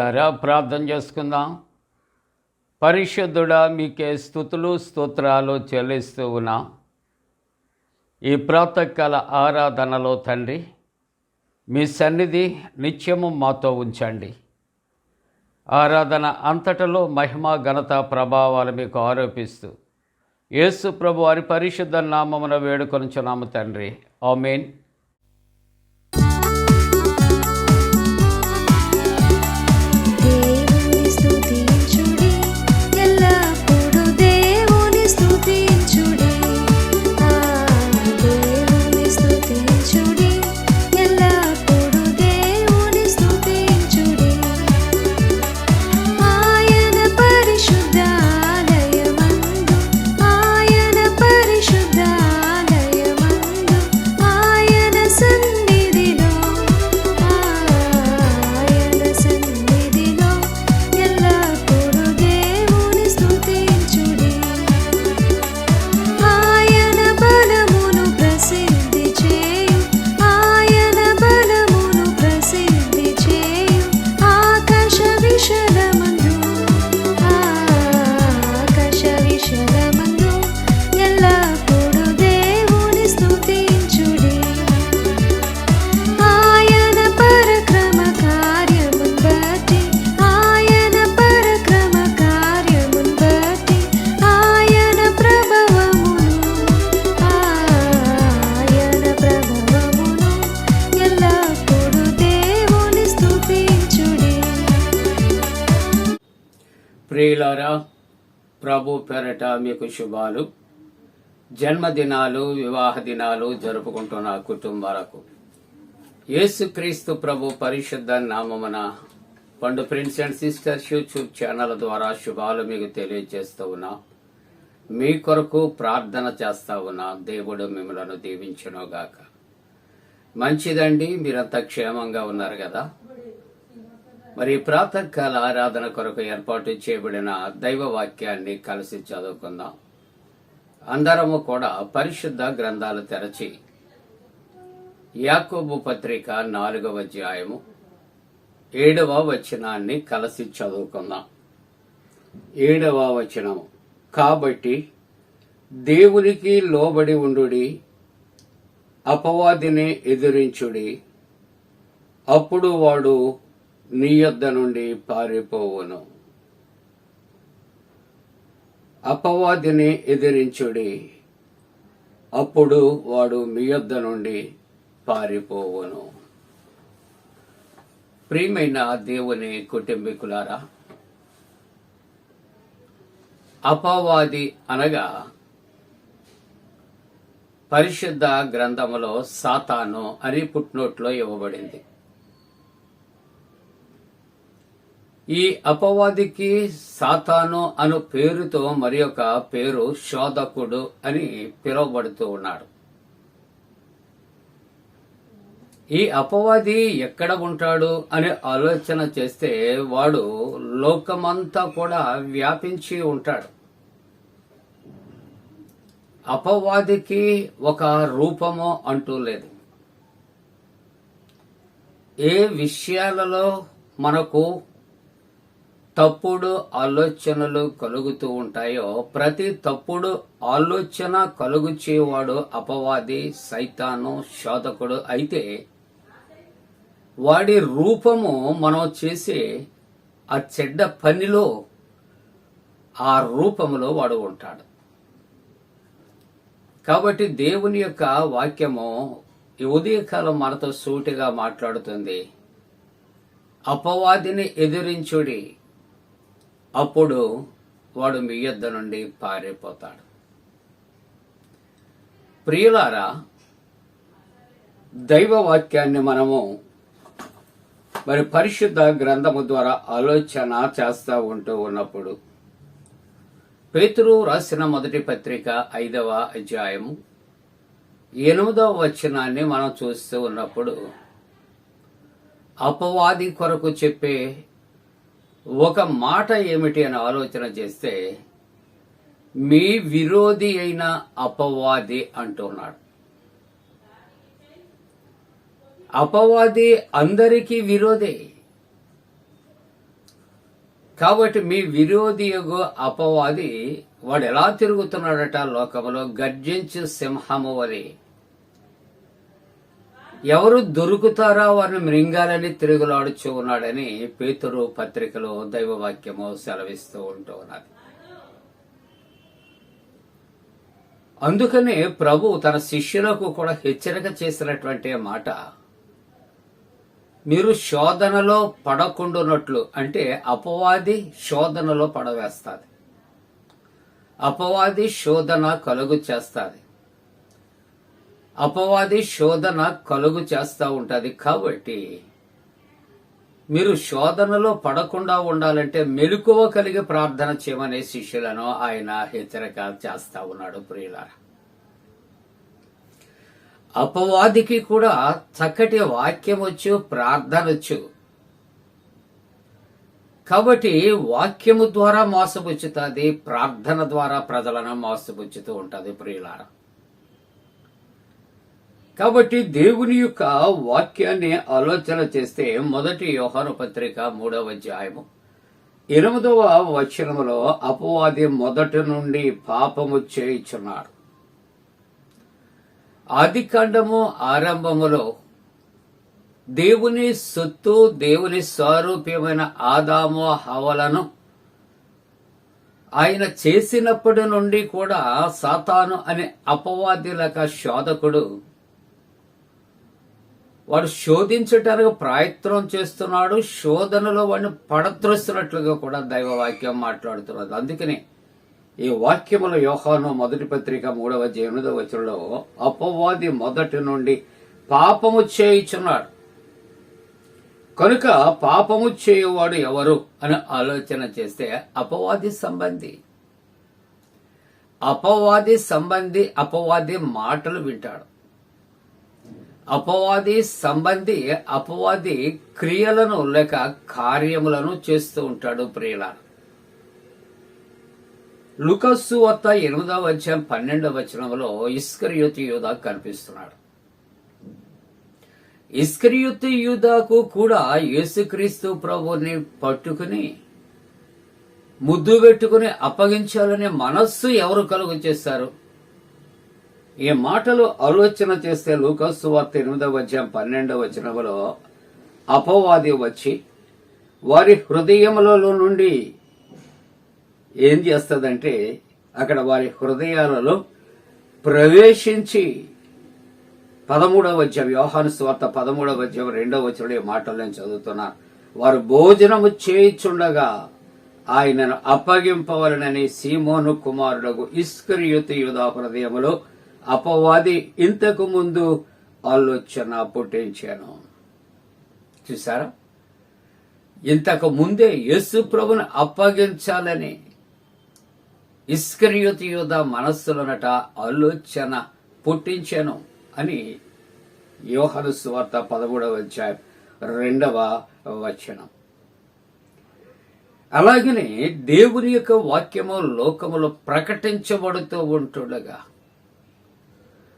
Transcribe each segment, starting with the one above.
ప్రియులారా, ప్రార్థన చేసుకుందాం. పరిశుద్ధుడా, మీకే స్తుతులు స్తోత్రాలు చెల్లిస్తూ ఉన్నాం. ఈ ప్రాతకాల ఆరాధనలో తండ్రి, మీ సన్నిధి నిత్యము మాతో ఉంచండి. ఆరాధన అంతటలో మహిమ ఘనత ప్రభావాలు మీకు ఆరోపిస్తూ యేసు ప్రభు వారి పరిశుద్ధ నామమున వేడుకొనుచున్నాము తండ్రి. ఆమేన్. ప్రియులారా, ప్రభు పేరట మీకు శుభాలు. జన్మదినాలు, వివాహ దినాలు జరుపుకుంటున్న కుటుంబాలకు యేసుక్రీస్తు ప్రభు పరిశుద్ధ నామమున పండు prince and sisters YouTube channel ద్వారా శుభాలు మీకు తెలియజేస్తూ ఉన్నా. మీ కొరకు ప్రార్థన చేస్తా ఉన్నా. దేవుడు మిమ్మలను దీవించునుగాక. మంచిదండి, మీరంతా క్షేమంగా ఉన్నారు కదా. మరి ప్రాతకాల ఆరాధన కొరకు ఏర్పాటు చేయబడిన దైవ వాక్యాన్ని కలిసి చదువుకుందాం. అందరము కూడా పరిశుద్ధ గ్రంథాలు తెరచి యాకోబు పత్రిక 4వ అధ్యాయము 7వ వచనాన్ని కలిసి చదువుకుందాం. 7వ వచనము, కాబట్టి దేవునికి లోబడి ఉండుడి, అపవాదిని ఎదిరించుడి, అప్పుడు వాడు నీ యొద్ద నుండి పారిపోవును. అపవాదిని ఎదిరించుడి, అప్పుడు వాడు మీ యొద్ద నుండి పారిపోవును. ప్రియమైన దేవుని కుటుంబీకులారా, అపవాది అనగా పరిశుద్ధ గ్రంథములో సాతాను అని ఫుట్నోట్లో ఇవ్వబడింది. ఈ అపవాదికి సాతాను అను పేరుతో మరి ఒక పేరు శోధకుడు అని పిలువబడుతూ ఉన్నాడు. ఈ అపవాది ఎక్కడ ఉంటాడు అనే ఆలోచన చేస్తే వాడు లోకమంతా కూడా వ్యాపించి ఉంటాడు. అపవాదికి ఒక రూపము అంటూ లేదు. ఏ విషయాలలో మనకు తప్పుడు ఆలోచనలు కలుగుతూ ఉంటాయో ప్రతి తప్పుడు ఆలోచన కలుగుచేవాడు అపవాది, సైతాను, శోధకుడు. అయితే వాడి రూపము మనం చేసే ఆ చెడ్డ పనిలో ఆ రూపములో వాడు ఉంటాడు. కాబట్టి దేవుని యొక్క వాక్యము ఈ ఉదయకాలం మనతో సూటిగా మాట్లాడుతుంది. అపవాదిని ఎదిరించుడి, అప్పుడు వాడు మీ యొద్ద నుండి పారిపోతాడు. ప్రియులారా, దైవ వాక్యాన్ని మనము మరి పరిశుద్ధ గ్రంథము ద్వారా ఆలోచన చేస్తూ ఉంటూ ఉన్నప్పుడు పేతురు రాసిన మొదటి పత్రిక 5వ అధ్యాయము 8వ వచనాన్ని మనం చూస్తూ ఉన్నప్పుడు అపవాది కొరకు చెప్పే ఒక మాట ఏమిటి అని ఆలోచన చేస్తే, మీ విరోధి అయిన అపవాది అంటున్నాడు. అపవాది అందరికీ విరోధే. కాబట్టి మీ విరోధి యొగు అపవాది వాడు ఎలా తిరుగుతున్నాడట లోకములో, గర్జించు సింహము వలె. ఎవరు దొరుకుతారా వారిని మృంగాలని తిరుగులాడుచూ ఉన్నాడని పేతురు పత్రికలో దైవవాక్యము సెలవిస్తూ ఉంటూ ఉన్నది. అందుకనే ప్రభు తన శిష్యులకు కూడా హెచ్చరిక చేసినటువంటి మాట, మీరు శోధనలో పడకుండునట్లు, అంటే అపవాది శోధనలో పడవేస్తాది, అపవాది శోధన కలుగు చేస్తాది, అపవాది శోధన కలుగు చేస్తూ ఉంటుంది. కాబట్టి మీరు శోధనలో పడకుండా ఉండాలంటే మెలకువ కలిగి ప్రార్థన చేయమనే శిష్యులను ఆయన హెచ్చరిక చేస్తా ఉన్నాడు. ప్రియులారా, అపవాదికి కూడా చక్కటి వాక్యం వచ్చు, ప్రార్థన వచ్చు. కాబట్టి వాక్యము ద్వారా మోసపుచ్చుతుంది, ప్రార్థన ద్వారా ప్రజలను మోసపుచ్చుతూ ఉంటుంది. ప్రియులారా, కాబట్టి దేవుని యొక్క వాక్యాన్ని ఆలోచన చేస్తే మొదటి యోహాను పత్రిక 3వ అధ్యాయము 8వ వచనములో అపవాది మొదటి నుండి పాపము చేయుచున్నాడు. ఆదికాండము ఆరంభములో దేవుని సొత్తు, దేవుని స్వరూప్యమైన ఆదాము హవ్వలను ఆయన చేసినప్పటి నుండి కూడా సాతాను అనే అపవాది లేక శోధకుడు వాడు శోధించటానికి ప్రయత్నం చేస్తున్నాడు. శోధనలో వాడిని పడద్రోస్తున్నట్లుగా కూడా దైవవాక్యం మాట్లాడుతున్నది. అందుకని ఈ వాక్యముల యోహాను మొదటి పత్రిక 3వ అధ్యాయం 8వ వచనంలో అపవాది మొదటి నుండి పాపము చేయుచున్నాడు. కనుక పాపము చేయువాడు ఎవరు అని ఆలోచన చేస్తే అపవాది సంబంధి, అపవాది సంబంధి, అపవాది మాటలు వింటాడు. అపవాది సంబంధి, అపవాది క్రియలను లేక కార్యములను చేస్తూ ఉంటాడు. ప్రియులారా, లూకాసు సువార్త 8వ అధ్యాయం 12వ వచనంలో ఇస్కరియోతు యూదా కనిపిస్తున్నాడు. ఇస్కరియోతు యూదాకు కూడా యేసుక్రీస్తు ప్రభువుని పట్టుకుని ముద్దు పెట్టుకుని అప్పగించాలనే మనస్సు ఎవరు కలుగు చేశారు? ఈ మాటలు ఆలోచన చేస్తే లూకాసు సువార్త 8వ అధ్యాయం 12వ వచనంలో అపవాది వచ్చి వారి హృదయములలో నుండి ఏం చేస్తుందంటే అక్కడ వారి హృదయాలలో ప్రవేశించి 13వ అధ్యాయం యోహాను సువార్త 13వ అధ్యాయం 2వ వచనంలో ఈ మాటలు నేను చదువుతున్నా. వారు భోజనము చేయుచుండగా ఆయనను అప్పగింపవలనని సీమోను కుమారుడు ఇస్కరియోతు యూదా హృదయములో అపవాది ఇంతకు ముందు ఆలోచన పుట్టించాను. చూసారా, ఇంతకు ముందే యేసు ప్రభుని అప్పగించాలని ఇస్కరియోతు యూదా మనస్సులోనట ఆలోచన పుట్టించాను అని యోహాను సువార్త 13వ అధ్యాయం 2వ వచనం. అలాగనే దేవుని యొక్క వాక్యము లోకములో ప్రకటించబడుతూ ఉంటుండగా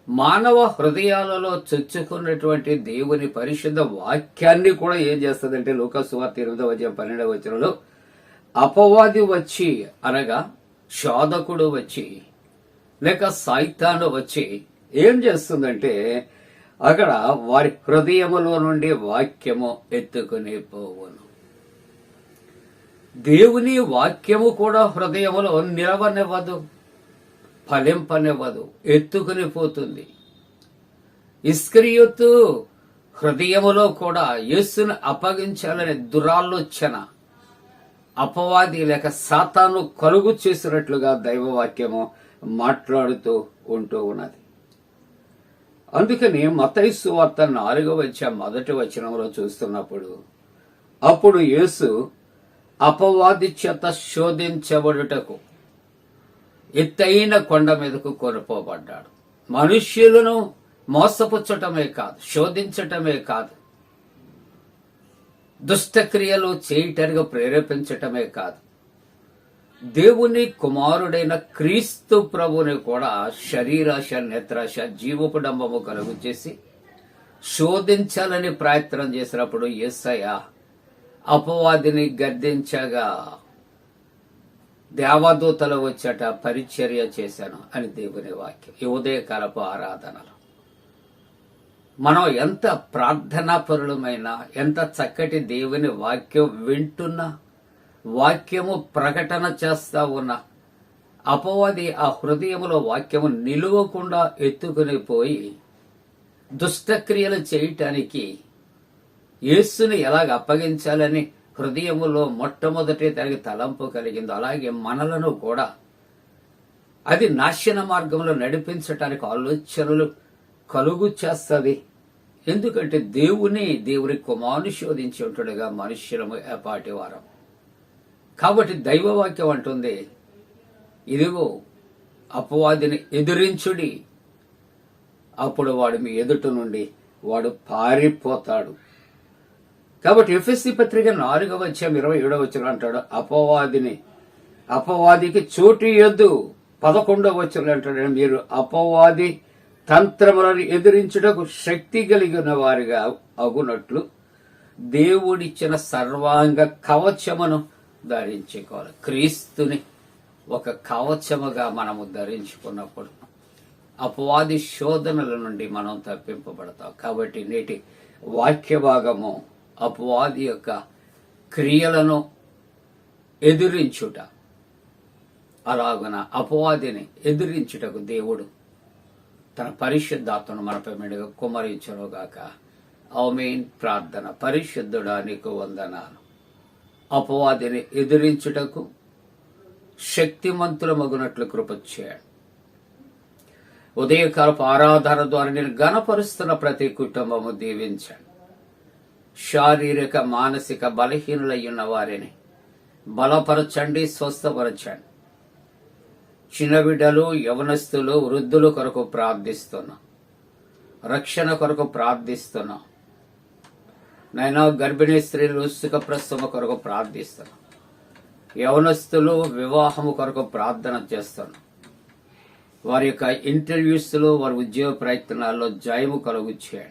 మానవ హృదయాలలో చొచ్చుకున్నటువంటి దేవుని పరిశుద్ధ వాక్యాన్ని కూడా ఏం చేస్తుందంటే లూకాసు సువార్త 8వ అధ్యాయం 12వ వచనంలో అపవాది వచ్చి, అనగా శోధకుడు వచ్చి లేక సైతాను వచ్చి ఏం చేస్తుందంటే అక్కడ వారి హృదయములో నుండి వాక్యము ఎత్తుకుని పోవును. దేవుని వాక్యము కూడా హృదయములో నిలవనివ్వదు, ఫలింపనివ్వదు, ఎత్తుకుని పోతుంది. ఇస్కరియోతు హృదయములో కూడా యేసును అప్పగించాలనే దురాలోచన అపవాది లేక సాతాను కలుగు చేసినట్లుగా దైవవాక్యము మాట్లాడుతూ ఉంటూ ఉన్నది. అందుకని మత్తయి సువార్త 4వ అధ్యాయం 1వ వచనంలో చూస్తున్నప్పుడు అప్పుడు యేసు అపవాది చేత శోధించబడుటకు ఎత్తైన కొండ మీదకు కొనుపోబడ్డాడు. మనుష్యులను మోసపుచ్చటమే కాదు, శోధించటమే కాదు, దుష్టక్రియలు చేయటానికి ప్రేరేపించటమే కాదు, దేవుని కుమారుడైన క్రీస్తు ప్రభుని కూడా శరీరాశ, నేత్రాశ, జీవపు డంబము కలుగు చేసి శోధించాలని ప్రయత్నం చేసినప్పుడు యేసయ్య అపవాదిని గద్దించగా దేవదూతలు వచ్చేట పరిచర్య చేశాను అని దేవుని వాక్యం. ఈ ఉదయకాలపు ఆరాధనలు మనం ఎంత ప్రార్థనాపరులమైన, ఎంత చక్కటి దేవుని వాక్యం వింటున్నా, వాక్యము ప్రకటన చేస్తా ఉన్నా, అపవాది ఆ హృదయములో వాక్యము నిలువకుండా ఎత్తుకుని పోయి దుష్టక్రియలు చేయటానికి యేసుని ఎలాగ అప్పగించాలని హృదయములో మొట్టమొదటి దానికి తలంపు కలిగిందో, అలాగే మనలను కూడా అది నాశన మార్గంలో నడిపించటానికి ఆలోచనలు కలుగు చేస్తుంది. ఎందుకంటే దేవుని కుమారుని శోధించి ఉంటుడుగా మనుష్యులము ఏపాటి వారం. కాబట్టి దైవవాక్యం అంటుంది, ఇదిగో అపవాదిని ఎదిరించుడి, అప్పుడు వాడు మీ ఎదుట నుండి వాడు పారిపోతాడు. కాబట్టి ఎఫెసీ పత్రిక 4:27 అంటాడు, అపవాదికి చోటు ఇయ్యొద్దు. 11 అంటాడు, మీరు అపవాది తంత్రములను ఎదిరించుటకు శక్తి కలిగిన వారిగా అగునట్లు దేవుడిచ్చిన సర్వాంగ కవచమును ధరించుకోవాలి. క్రీస్తుని ఒక కవచముగా మనము ధరించుకున్నప్పుడు అపవాది శోధనల నుండి మనం తప్పింపబడతాం. కాబట్టి నేటి వాక్య భాగము అపవాది యొక్క క్రియలను ఎదిరించుట, అలాగున అపవాదిని ఎదిరించుటకు దేవుడు తన పరిశుద్ధాత్మను మనపై మెడుగా కుమ్మరించునుగాక. ఆమేన్. ప్రార్థన. పరిశుద్ధుడా నీకు వందనాలు. అపవాదిని ఎదిరించుటకు శక్తిమంతులమగునట్లు కృప చేయండి. ఉదయకాలపు ఆరాధన ద్వారా నేను ఘనపరుస్తున్న ప్రతి కుటుంబము దీవించండి. శారీరక మానసిక బలహీనులయ్యున్న వారిని బలపరచండి, స్వస్థపరచండి. చిన్న బిడ్డలు, యవనస్తులు, వృద్ధుల కొరకు ప్రార్థిస్తున్నాం. రక్షణ కొరకు ప్రార్థిస్తున్నాం. నైనా గర్భిణీ స్త్రీలు సుఖ ప్రసవ కొరకు ప్రార్థిస్తున్నాం. యవనస్తులు వివాహము కొరకు ప్రార్థన చేస్తున్నాం. వారి యొక్క ఇంటర్వ్యూస్లో, వారి ఉద్యోగ ప్రయత్నాల్లో జయము కలుగు చేయండి.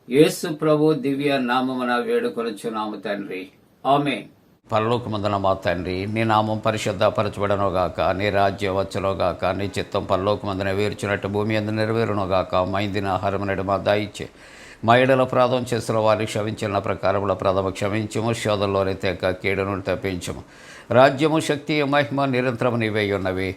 యేసు ప్రభు దివ్య నామమున వేడుకొనుచున్నాము తండ్రి. ఆమేన్. పరలోకమందున మా తండ్రి, నీ నామం పరిశుద్ధపరచబడనుగాక, నీ రాజ్యం వచ్చునుగాక, నీ చిత్తం పరలోకమందున వేర్చినట్టు భూమి అందు నెరవేరునుగాక. మా ఇందిన ఆహారం నేడు మా దయచే, మా ఏడల అపరాధం చేసిన వారిని క్షమించిన ప్రకారముల అపరాధము క్షమించము, శోధంలోని తెక్క కీడును తప్పించము. రాజ్యము, శక్తి, మహిమ నిరంతరము నీవే ఉన్నవి.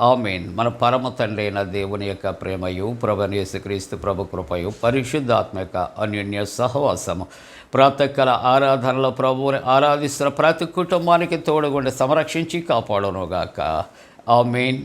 ఆమేన్. మన పరమ తండ్రి అయిన దేవుని యొక్క ప్రేమయు, ప్రభువైన యేసుక్రీస్తు ప్రభు కృపయు, పరిశుద్ధాత్మ యొక్క అన్యోన్య సహవాసము ప్రాతకాల ఆరాధనలో ప్రభువుని ఆరాధిస్తున్న ప్రతి కుటుంబానికి తోడుగుండి సంరక్షించి కాపాడునుగాక. ఆమేన్.